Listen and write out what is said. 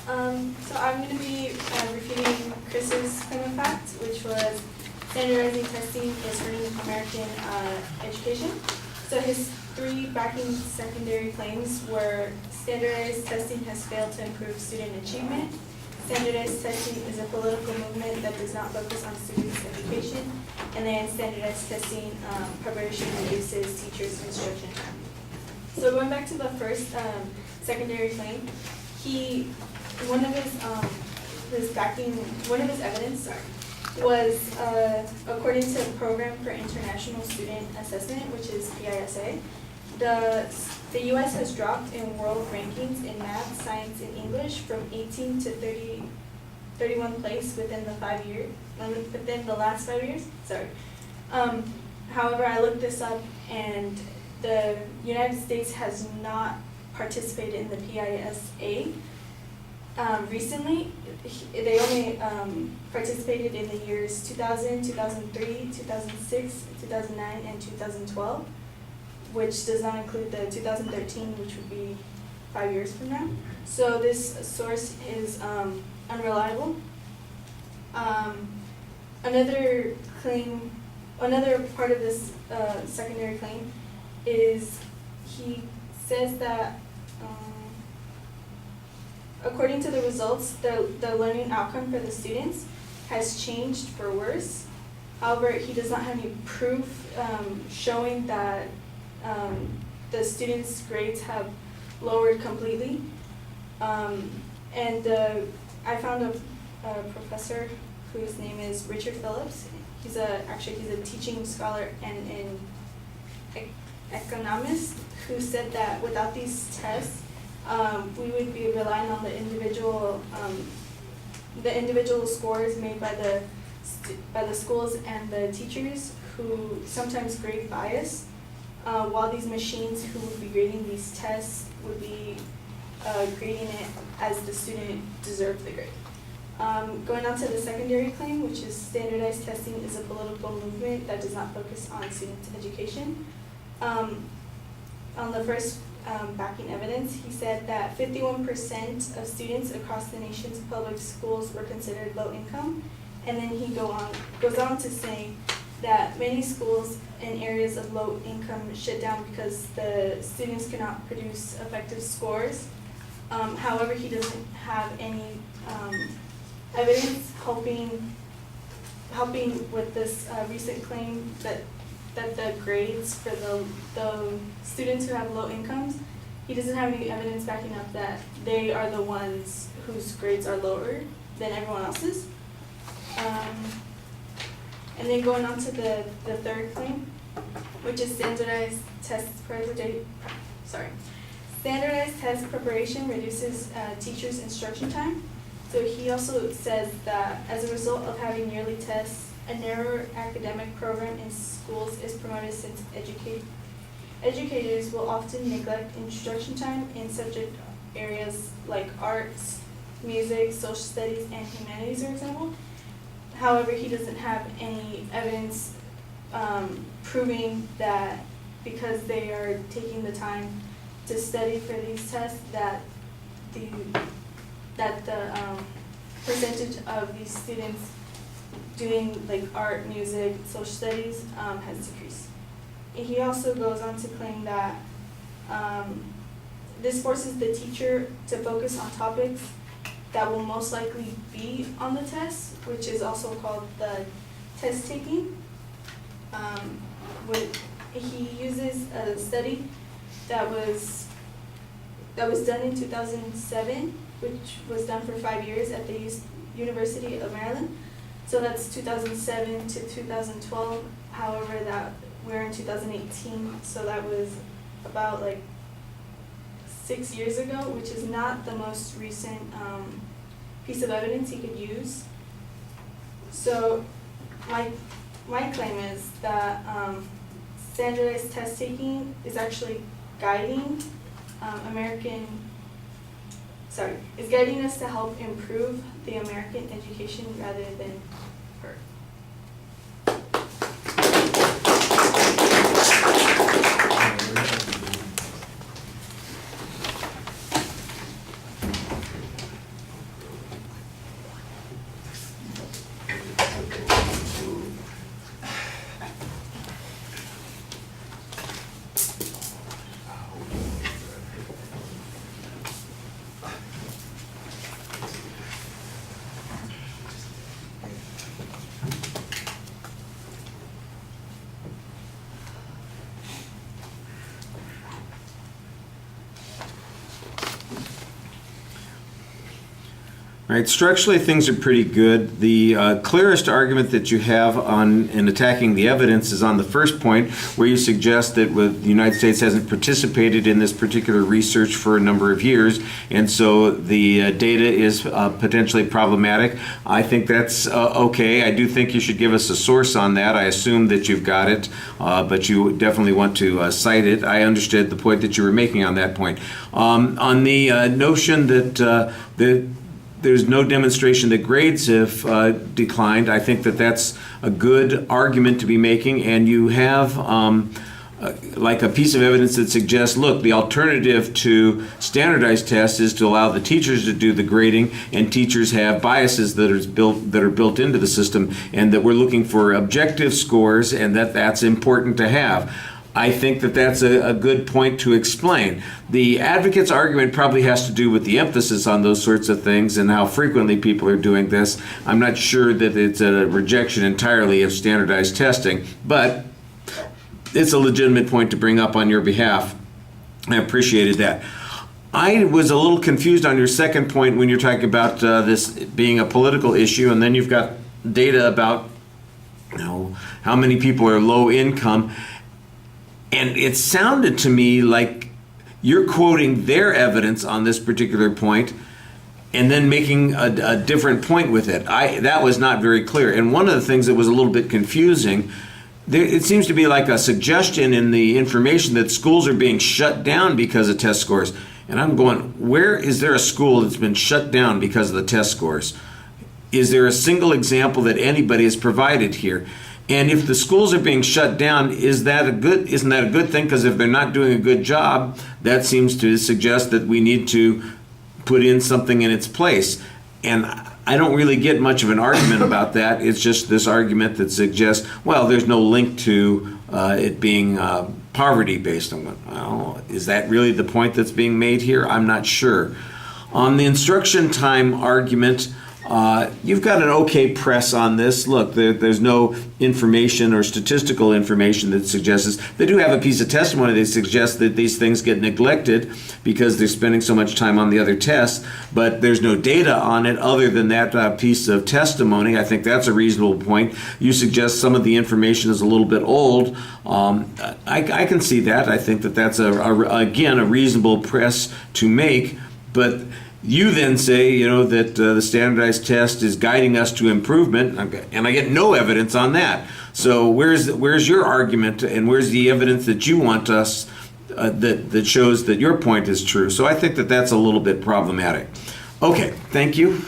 So I'm going to be refuting Chris's claim of fact, which was standardizing testing is hurting American education. So his three backing secondary claims were standardized testing has failed to improve student achievement, standardized testing is a political movement that does not focus on students' education, and then standardized testing preparation reduces teachers' instruction time. So going back to the first secondary claim, one of his evidence was according to the Program for International Student Assessment, which is PISA, the U.S. has dropped in world rankings in math, science, and English from 18 to 31 place within the last 5 years. However, I looked this up, and the United States has not participated in the PISA. Recently, they only participated in the years 2000, 2003, 2006, 2009, and 2012, which does not include the 2013, which would be 5 years from now. So this source is unreliable. Another part of this secondary claim is he says that according to the results, the learning outcome for the students has changed for worse. However, he does not have any proof showing that the students' grades have lowered completely. I found a professor whose name is Richard Phillips. He's a teaching scholar and an economist who said that without these tests, we would be relying on the individual scores made by the schools and the teachers, who sometimes grade bias, while these machines who would be grading these tests would be grading it as the student deserved the grade. Going on to the secondary claim, which is standardized testing is a political movement that does not focus on students' education. On the first backing evidence, he said that 51% of students across the nation's public schools were considered low income, and then he goes on to say that many schools in areas of low income shut down because the students cannot produce effective scores. However, he doesn't have any evidence helping with this recent claim that the grades for the students who have low incomes, he doesn't have any evidence backing up that they are the ones whose grades are lower than everyone else's. And then going on to the third claim, which is standardized test preparation reduces teachers' instruction time. So he also says that as a result of having yearly tests, a narrower academic program in schools is promoted since educators will often neglect instruction time in subject areas like arts, music, social studies, and humanities, for example. However, he doesn't have any evidence proving that because they are taking the time to study for these tests that the percentage of these students doing like art, music, social studies has decreased. And he also goes on to claim that this forces the teacher to focus on topics that will most likely be on the test, which is also called the test taking. He uses a study that was done in 2007, which was done for 5 years at the University of Maryland. So that's 2007 to 2012. However, that we're in 2018, so that was about like 6 years ago, which is not the most recent piece of evidence he could use. So my claim is that standardized test taking is actually guiding is guiding us to help improve the American education rather than hurt. All right, structurally things are pretty good. The clearest argument that you have in attacking the evidence is on the first point, where you suggest that the United States hasn't participated in this particular research for a number of years, and so the data is potentially problematic. I think that's okay. I do think you should give us a source on that. I assume that you've got it, but you definitely want to cite it. I understood the point that you were making on that point. On the notion that there's no demonstration that grades have declined, I think that that's a good argument to be making, and you have like a piece of evidence that suggests, look, the alternative to standardized tests is to allow the teachers to do the grading, and teachers have biases that are built into the system, and that we're looking for objective scores, and that's important to have. I think that that's a good point to explain. The advocate's argument probably has to do with the emphasis on those sorts of things and how frequently people are doing this. I'm not sure that it's a rejection entirely of standardized testing, but it's a legitimate point to bring up on your behalf. I appreciated that. I was a little confused on your second point when you're talking about this being a political issue, and then you've got data about how many people are low income. And it sounded to me like you're quoting their evidence on this particular point and then making a different point with it. That was not very clear. And one of the things that was a little bit confusing, it seems to be like a suggestion in the information that schools are being shut down because of test scores. And I'm going, where is there a school that's been shut down because of the test scores? Is there a single example that anybody has provided here? And if the schools are being shut down, isn't that a good thing? Because if they're not doing a good job, that seems to suggest that we need to put in something in its place. And I don't really get much of an argument about that. It's just this argument that suggests, well, there's no link to it being poverty-based. Well, is that really the point that's being made here? I'm not sure. On the instruction time argument, you've got an okay press on this. Look, there's no information or statistical information that suggests this. They do have a piece of testimony that suggests that these things get neglected because they're spending so much time on the other tests, but there's no data on it other than that piece of testimony. I think that's a reasonable point. You suggest some of the information is a little bit old. I can see that. I think that that's, again, a reasonable press to make, but you then say, that the standardized test is guiding us to improvement, and I get no evidence on that. So where's your argument, and where's the evidence that you want us that shows that your point is true? So I think that that's a little bit problematic. Okay, thank you.